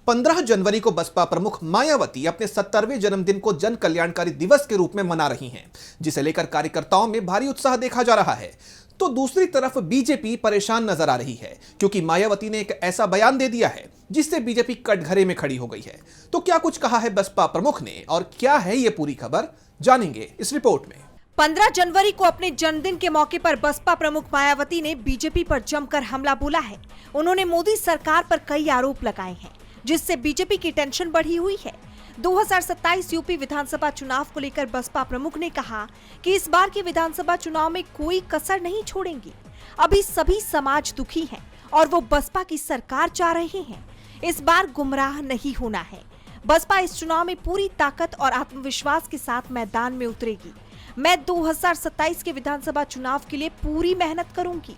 15 जनवरी को बसपा प्रमुख मायावती अपने 70वें जन्मदिन को जन कल्याणकारी दिवस के रूप में मना रही हैं, जिसे लेकर कार्यकर्ताओं में भारी उत्साह देखा जा रहा है। तो दूसरी तरफ बीजेपी परेशान नजर आ रही है, क्योंकि मायावती ने एक ऐसा बयान दे दिया है जिससे बीजेपी कटघरे में खड़ी हो गई है। तो क्या कुछ कहा है बसपा प्रमुख ने और क्या है ये पूरी खबर, जानेंगे इस रिपोर्ट में। 15 जनवरी को अपने जन्मदिन के मौके पर बसपा प्रमुख मायावती ने बीजेपी पर जमकर हमला बोला है। उन्होंने मोदी सरकार पर कई आरोप लगाए हैं, जिससे बीजेपी की टेंशन बढ़ी हुई है। 2027 यूपी विधानसभा चुनाव को लेकर बसपा प्रमुख ने कहा कि इस बार के विधानसभा चुनाव में कोई कसर नहीं छोड़ेंगे। अभी सभी समाज दुखी हैं और वो बसपा की सरकार चाह रहे हैं। इस बार गुमराह नहीं होना है। बसपा इस चुनाव में पूरी ताकत और आत्मविश्वास के साथ मैदान में उतरेगी। मैं 2027 के विधानसभा चुनाव के लिए पूरी मेहनत करूंगी।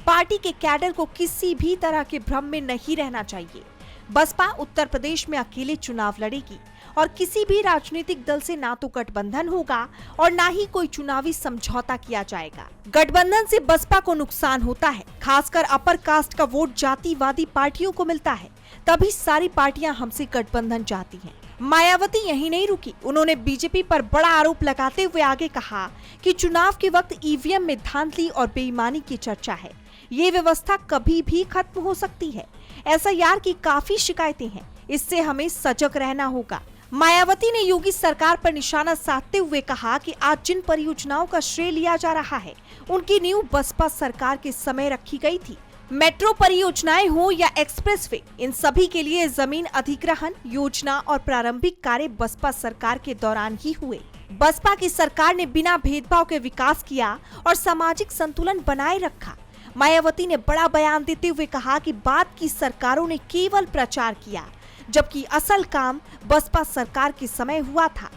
पार्टी के कैडर को किसी भी तरह के भ्रम में नहीं रहना चाहिए। बसपा उत्तर प्रदेश में अकेले चुनाव लड़ेगी और किसी भी राजनीतिक दल से ना तो गठबंधन होगा और ना ही कोई चुनावी समझौता किया जाएगा। गठबंधन से बसपा को नुकसान होता है, खासकर अपर कास्ट का वोट जातिवादी पार्टियों को मिलता है, तभी सारी पार्टियां हमसे गठबंधन चाहती हैं। मायावती यही नहीं रुकी, उन्होंने बीजेपी पर बड़ा आरोप लगाते हुए आगे कहा कि चुनाव के वक्त ईवीएम में धांधली और बेईमानी की चर्चा है। ये व्यवस्था कभी भी खत्म हो सकती है। एसआईआर की काफी शिकायतें हैं, इससे हमें सजग रहना होगा। मायावती ने योगी सरकार पर निशाना साधते हुए कहा कि आज जिन परियोजनाओं का श्रेय लिया जा रहा है, उनकी नींव बसपा सरकार के समय रखी गई थी। मेट्रो परियोजनाएं हो या एक्सप्रेसवे, इन सभी के लिए जमीन अधिग्रहण, योजना और प्रारंभिक कार्य बसपा सरकार के दौरान ही हुए। बसपा की सरकार ने बिना भेदभाव के विकास किया और सामाजिक संतुलन बनाए रखा। मायावती ने बड़ा बयान देते हुए कहा कि बाद की सरकारों ने केवल प्रचार किया, जबकि असल काम बसपा सरकार के समय हुआ था।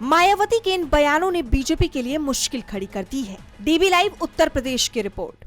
मायावती के इन बयानों ने बीजेपी के लिए मुश्किल खड़ी कर दी है। डीबी लाइव उत्तर प्रदेश की रिपोर्ट।